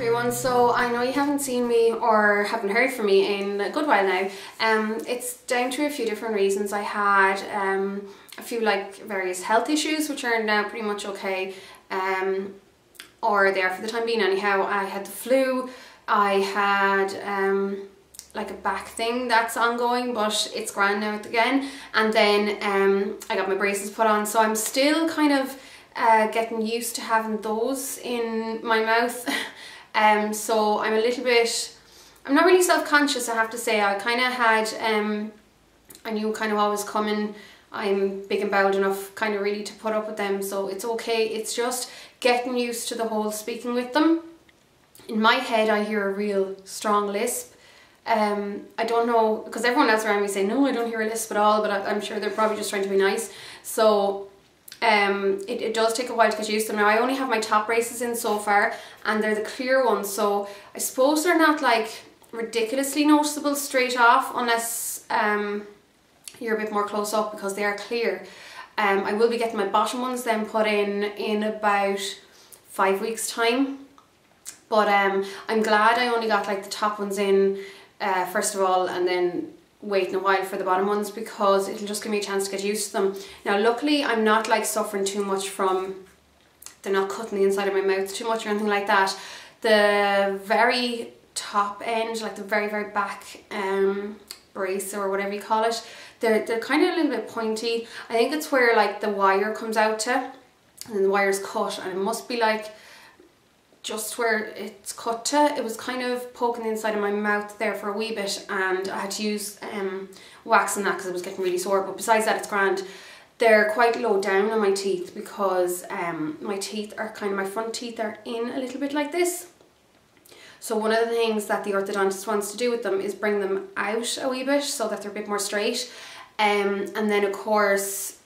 everyone. So I know you haven't seen me or haven't heard from me in a good while now. It's down to a few different reasons. I had a few various health issues which are now pretty much okay, or they are for the time being anyhow. I had the flu, I had like a back thing that's ongoing, but it's grand now again, and then I got my braces put on, so I'm still kind of getting used to having those in my mouth. So I'm a little bit, I'm not really self-conscious, I have to say. I kind of had, I knew kind of what was coming. I'm big and bowed enough kind of really to put up with them, so it's okay. It's just getting used to the whole speaking with them. In my head I hear a real strong lisp. I don't know, because everyone else around me say no, I don't hear a lisp at all, but I'm sure they're probably just trying to be nice. So it does take a while to get used to them. Now I only have my top braces in so far, and they're the clear ones, so I suppose they're not like ridiculously noticeable straight off unless you're a bit more close up, because they are clear. I will be getting my bottom ones then put in about 5 weeks time, but I'm glad I only got like the top ones in first of all, and then waiting a while for the bottom ones, because it'll just give me a chance to get used to them. Now luckily I'm not like suffering too much from, they're not cutting the inside of my mouth too much or anything like that. The very top end, like the very back brace or whatever you call it, they're kind of a little bit pointy. I think it's where like the wire comes out to, and then the wire's cut, and it must be like just where it's cut to. It was kind of poking the inside of my mouth there for a wee bit, and I had to use wax on that because it was getting really sore, but besides that it's grand. They're quite low down on my teeth because my teeth are kind of, my front teeth are in a little bit like this. So one of the things that the orthodontist wants to do with them is bring them out a wee bit so that they're a bit more straight. And then of course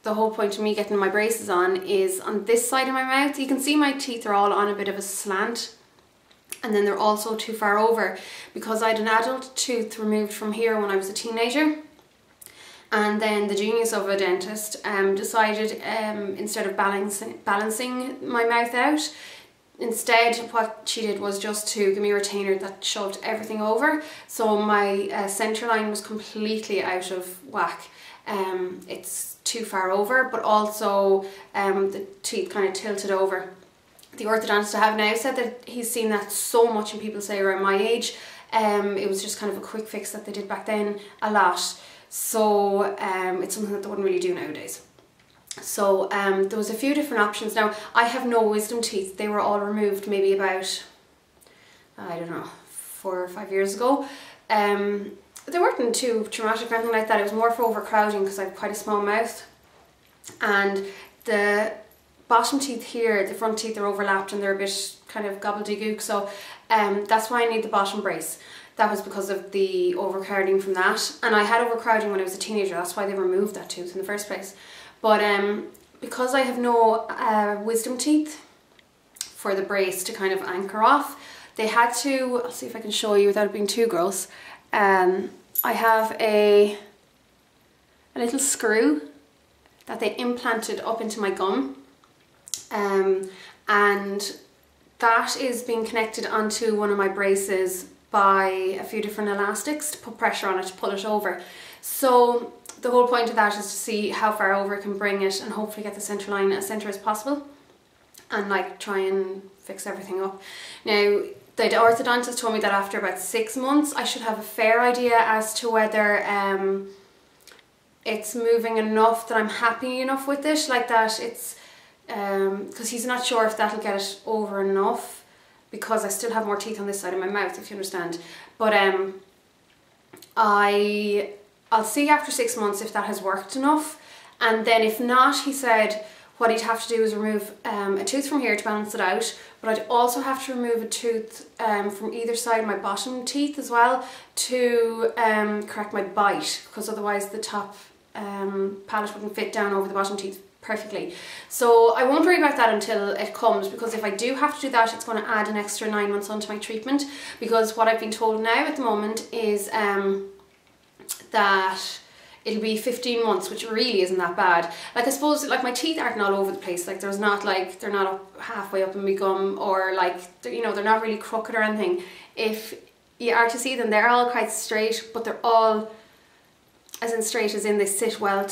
the whole point of me getting my braces on is on this side of my mouth. You can see my teeth are all on a bit of a slant, and then they're also too far over because I had an adult tooth removed from here when I was a teenager, and then the genius of a dentist decided instead of balancing my mouth out, instead what she did was just to give me a retainer that shoved everything over, so my centre line was completely out of whack. It's too far over, but also the teeth kind of tilted over. The orthodontist I have now said that he's seen that so much in people, say around my age. It was just kind of a quick fix that they did back then a lot, so it's something that they wouldn't really do nowadays. So there was a few different options. Now I have no wisdom teeth. They were all removed maybe about, I don't know, 4 or 5 years ago. They weren't too traumatic or anything like that. It was more for overcrowding because I have quite a small mouth, and the bottom teeth here, the front teeth, are overlapped and they're a bit kind of gobbledygook, so that's why I need the bottom brace. That was because of the overcrowding from that, and I had overcrowding when I was a teenager. That's why they removed that tooth in the first place. But because I have no wisdom teeth for the brace to kind of anchor off, they had to, I'll see if I can show you without it being too gross. I have a little screw that they implanted up into my gum, and that is being connected onto one of my braces by a few different elastics to put pressure on it to pull it over. So the whole point of that is to see how far over it can bring it, and hopefully get the centre line as centre as possible, and like try and fix everything up. Now the orthodontist told me that after about 6 months I should have a fair idea as to whether it's moving enough that I'm happy enough with it, like that it's, because he's not sure if that'll get it over enough, because I still have more teeth on this side of my mouth, if you understand. But I'll see after 6 months if that has worked enough, and then if not, he said what he'd have to do is remove a tooth from here to balance it out, but I'd also have to remove a tooth from either side of my bottom teeth as well to correct my bite, because otherwise the top palate wouldn't fit down over the bottom teeth perfectly. So I won't worry about that until it comes, because if I do have to do that, it's going to add an extra 9 months onto my treatment, because what I've been told now at the moment is that it'll be 15 months, which really isn't that bad. Like I suppose like my teeth aren't all over the place, like there's not like, they're not up halfway up in my gum, or like, you know, they're not really crooked or anything. If you are to see them, they're all quite straight, but they're all, as in straight as in they sit well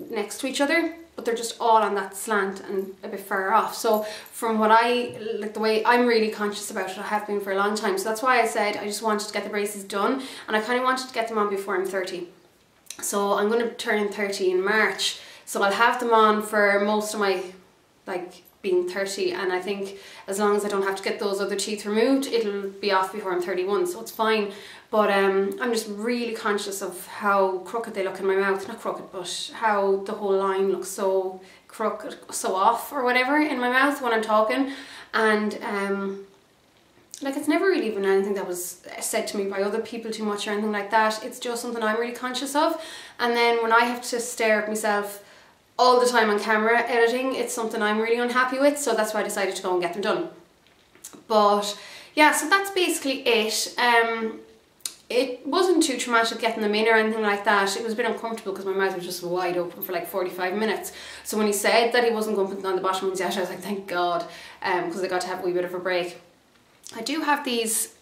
next to each other, but they're just all on that slant and a bit far off. So from what I, like the way I'm really conscious about it, I have been for a long time. So that's why I said I just wanted to get the braces done, and I kind of wanted to get them on before I'm 30. So I'm going to turn 30 in March. So I'll have them on for most of my, like, being 30, and I think as long as I don't have to get those other teeth removed, it'll be off before I'm 31, so it's fine. But I'm just really conscious of how crooked they look in my mouth. Not crooked, but how the whole line looks so crooked, so off or whatever in my mouth when I'm talking. And like, it's never really been anything that was said to me by other people too much or anything like that. It's just something I'm really conscious of. And then when I have to stare at myself all the time on camera editing, it's something I'm really unhappy with, so that's why I decided to go and get them done. But yeah, so that's basically it. It wasn't too traumatic getting them in or anything like that. It was a bit uncomfortable because my mouth was just wide open for like 45 minutes. So when he said that he wasn't going to put them on the bottom ones yet, I was like, thank God, because I got to have a wee bit of a break. I do have these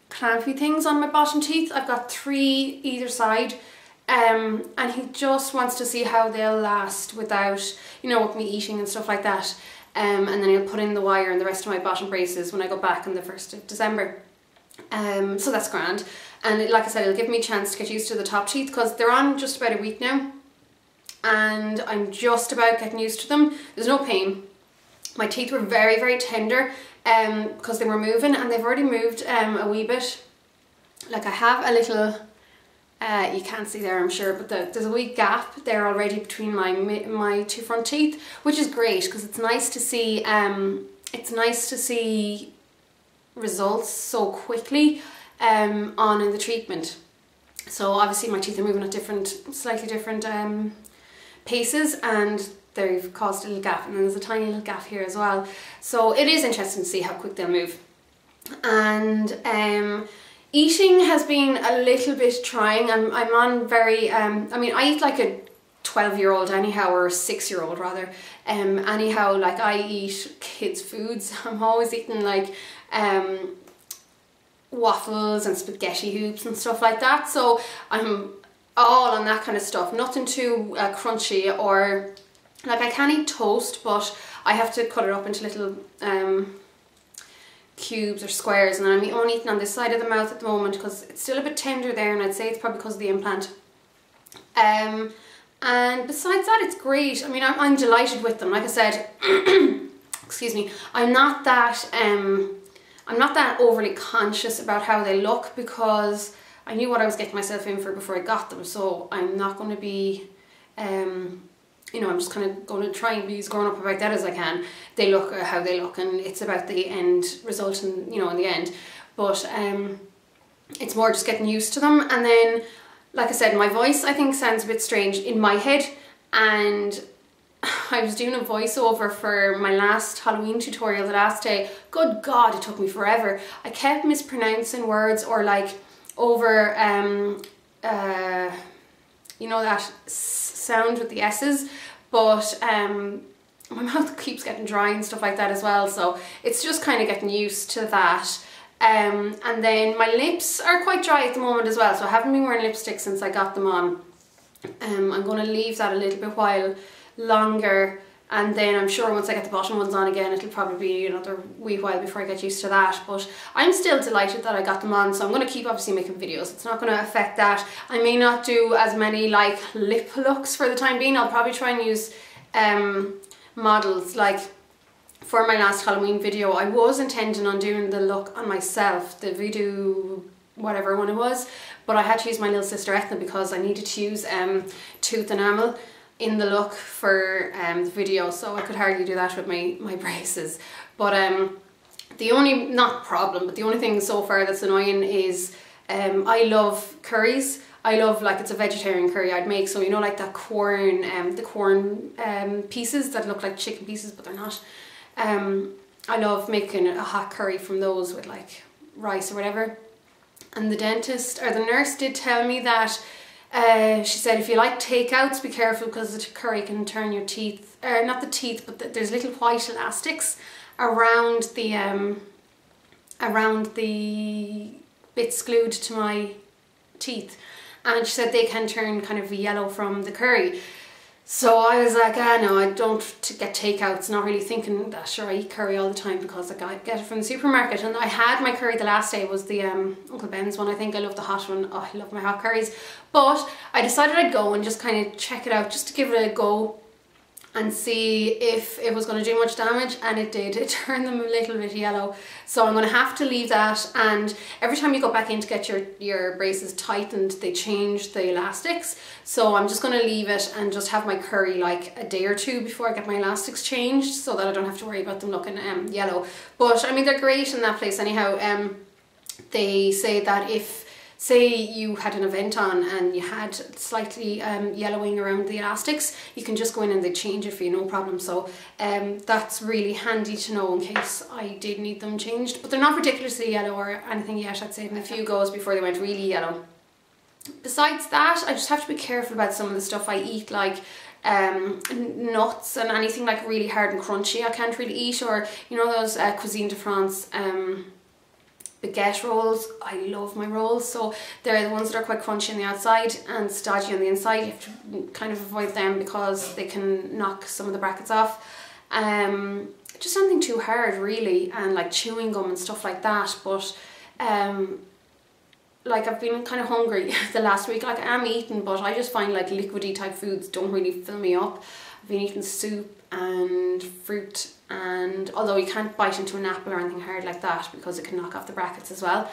clampy things on my bottom teeth. I've got 3 either side. And he just wants to see how they'll last without, you know, with me eating and stuff like that. And then he'll put in the wire and the rest of my bottom braces when I go back on the 1st of December. So that's grand. And like I said, it'll give me a chance to get used to the top teeth, because they're on just about a week now. And I'm just about getting used to them. There's no pain. My teeth were very, very tender because they were moving, and they've already moved a wee bit. Like I have a little... you can't see there, I'm sure, but there's a wee gap there already between my 2 front teeth, which is great because it's nice to see. It's nice to see results so quickly on in the treatment. So obviously my teeth are moving at slightly different paces, and they've caused a little gap, and then there's a tiny little gap here as well. So it is interesting to see how quick they'll move. And eating has been a little bit trying. I'm on very, I mean, I eat like a 12-year-old anyhow, or a 6-year-old rather. Anyhow, like I eat kids' foods. I'm always eating like waffles and spaghetti hoops and stuff like that. So I'm all on that kind of stuff. Nothing too crunchy, or like I can eat toast, but I have to cut it up into little cubes or squares, and I'm only eating on this side of the mouth at the moment because it's still a bit tender there, and I'd say it's probably because of the implant. And besides that, it's great. I mean, I'm delighted with them. Like I said, excuse me, I'm not that overly conscious about how they look, because I knew what I was getting myself in for before I got them. So I'm not going to be you know, I'm just kind of going to try and be as grown up about that as I can. They look how they look, and it's about the end result, and you know, in the end. But it's more just getting used to them. And then, like I said, my voice I think sounds a bit strange in my head, and I was doing a voiceover for my last Halloween tutorial the last day. Good God, it took me forever. I kept mispronouncing words, or like over you know, that sound with the S's, but my mouth keeps getting dry and stuff like that as well, so it's just kind of getting used to that. And then my lips are quite dry at the moment as well, so I haven't been wearing lipstick since I got them on. I'm going to leave that a little bit while longer, and then I'm sure once I get the bottom ones on again, it'll probably be another wee while before I get used to that. But I'm still delighted that I got them on, so I'm going to keep obviously making videos. It's not going to affect that. I may not do as many like lip looks for the time being. I'll probably try and use models. Like for my last Halloween video, I was intending on doing the look on myself, the video whatever one it was, but I had to use my little sister Ethna because I needed to use tooth enamel in the look for the video, so I could hardly do that with my braces. But the only, not problem, but the only thing so far that's annoying is I love curries. I love, like, it's a vegetarian curry I'd make, so you know, like that corn, the corn pieces that look like chicken pieces but they're not. I love making a hot curry from those with like rice or whatever. And the dentist or the nurse did tell me that She said if you like takeouts, be careful because the curry can turn your teeth, not the teeth, but there's little white elastics around the bits glued to my teeth, and she said they can turn kind of yellow from the curry. So I was like, no, I don't get takeouts, not really thinking that sure I eat curry all the time because I get it from the supermarket. And I had my curry the last day, was the Uncle Ben's one, I think. I love the hot one. Oh, I love my hot curries. But I decided I'd go and just kind of check it out, just to give it a go and see if it was going to do much damage, and it did. It turned them a little bit yellow, so I'm going to have to leave that. And every time you go back in to get your braces tightened, they change the elastics, so I'm just going to leave it and just have my curry like a day or two before I get my elastics changed, so that I don't have to worry about them looking yellow. But I mean, they're great in that place anyhow. They say that if, say you had an event on and you had slightly yellowing around the elastics, you can just go in and they change it for you, no problem. So that's really handy to know in case I did need them changed. But they're not ridiculously yellow or anything yet. I'd say a few goes before they went really yellow. Besides that, I just have to be careful about some of the stuff I eat, like nuts and anything like really hard and crunchy I can't really eat, or you know those Cuisine de France baguette rolls. I love my rolls, so they're the ones that are quite crunchy on the outside and stodgy on the inside. You have to kind of avoid them because they can knock some of the brackets off. Just something too hard really, and like chewing gum and stuff like that. But like I've been kind of hungry the last week. Like I am eating, but I just find like liquidy type foods don't really fill me up. I've been eating soup and fruit, and although you can't bite into an apple or anything hard like that because it can knock off the brackets as well.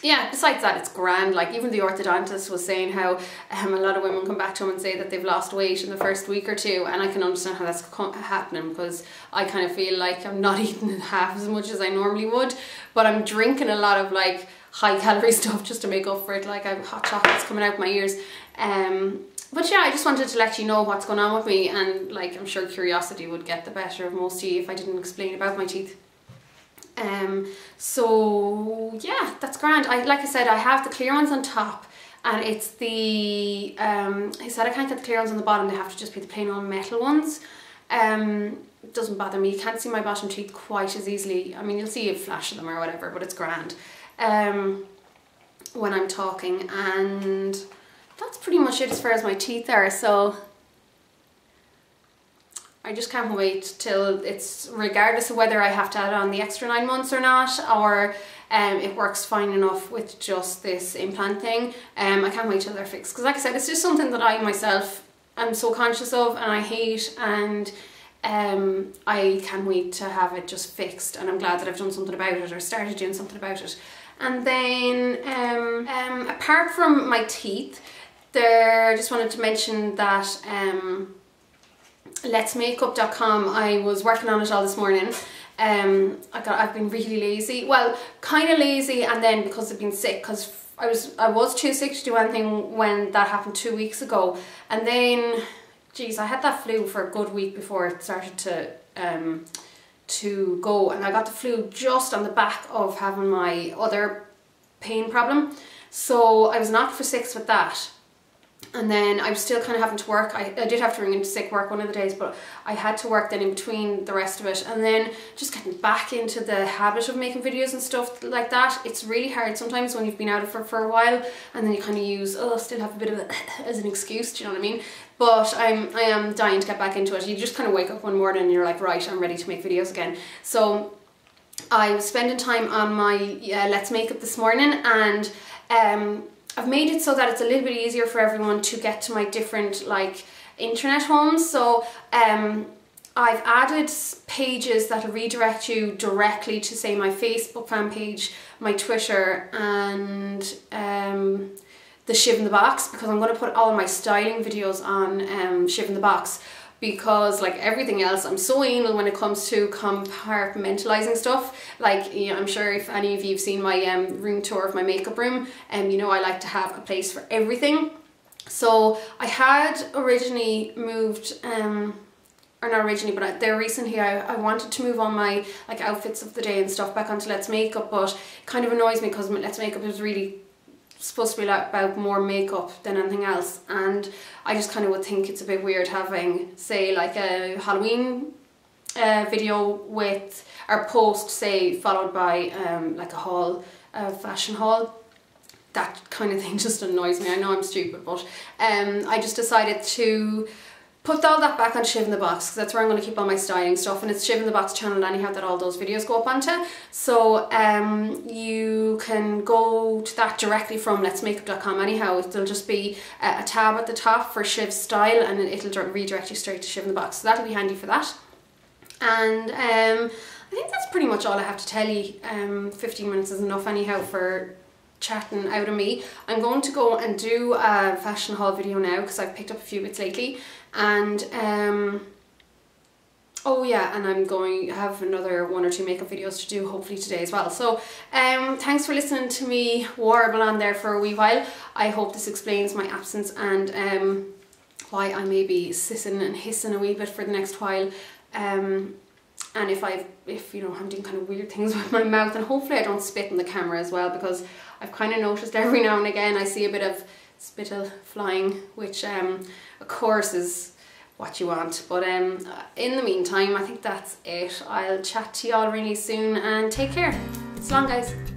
Yeah, besides that, it's grand. Like even the orthodontist was saying how a lot of women come back to him and say that they've lost weight in the first week or two, and I can understand how that's happening because I kind of feel like I'm not eating half as much as I normally would, but I'm drinking a lot of like high calorie stuff just to make up for it. Like I have hot chocolates coming out my ears. But yeah, I just wanted to let you know what's going on with me, and like I'm sure curiosity would get the better of most of you if I didn't explain about my teeth. So yeah, that's grand. Like I said, I have the clear ones on top, and it's the he said I can't get the clear ones on the bottom, they have to just be the plain old metal ones. It doesn't bother me. You can't see my bottom teeth quite as easily. I mean, you'll see a flash of them or whatever, but it's grand when I'm talking. And that's pretty much it as far as my teeth are. So I just can't wait till it's, regardless of whether I have to add on the extra 9 months or not, or it works fine enough with just this implant thing. I can't wait till they're fixed, because like I said, it's just something that I myself am so conscious of and I hate, and I can't wait to have it just fixed, and I'm glad that I've done something about it, or started doing something about it. And then apart from my teeth, I just wanted to mention that LetzMakeup.com, I was working on it all this morning. I've been really lazy, well, kind of lazy, and then because I've been sick, because I was too sick to do anything when that happened 2 weeks ago, and then geez, I had that flu for a good week before it started to go, and I got the flu just on the back of having my other pain problem, so I was knocked for 6 with that. And then I was still kind of having to work. I did have to ring into sick work one of the days, but I had to work then in between the rest of it. And then just getting back into the habit of making videos and stuff like that. It's really hard sometimes when you've been out of it for a while, and then you kind of use, oh, still have a bit of it as an excuse, do you know what I mean? But I am dying to get back into it. You just kind of wake up one morning and you're like, right, I'm ready to make videos again. So I was spending time on my Let's Makeup this morning, and I've made it so that it's a little bit easier for everyone to get to my different like internet homes. So I've added pages that redirect you directly to, say, my Facebook fan page, my Twitter, and the Shiv in the Box, because I'm going to put all my styling videos on Shiv in the Box, because like everything else, I'm so anal when it comes to compartmentalizing stuff. Like, you know, I'm sure if any of you have seen my room tour of my makeup room, you know I like to have a place for everything. So I had originally moved, or not originally, but there recently I wanted to move all my like outfits of the day and stuff back onto Let's Makeup, but it kind of annoys me because Let's Makeup is really supposed to be about more makeup than anything else, and I just kind of would think it's a bit weird having, say, like a Halloween video with our post, say, followed by like a haul, a fashion haul. That kind of thing just annoys me. I know I'm stupid, but I just decided to put all that back on Shiv in the Box, because that's where I'm going to keep all my styling stuff, and it's Shiv in the Box channel anyhow that all those videos go up onto. So you can go to that directly from LetzMakeup.com anyhow. There'll just be a tab at the top for Shiv's style, and it'll redirect you straight to Shiv in the Box, so that'll be handy for that. And I think that's pretty much all I have to tell you. 15 minutes is enough anyhow for chatting out of me. I'm going to go and do a fashion haul video now, because I've picked up a few bits lately, and oh yeah, and I'm going to have another 1 or 2 makeup videos to do hopefully today as well. So thanks for listening to me warble on there for a wee while. I hope this explains my absence and why I may be sissing and hissing a wee bit for the next while. And if you know, I'm doing kind of weird things with my mouth, and hopefully I don't spit in the camera as well, because I've kind of noticed every now and again I see a bit of spittle flying, which of course is what you want. But in the meantime, I think that's it. I'll chat to you all really soon, and take care. So long, guys.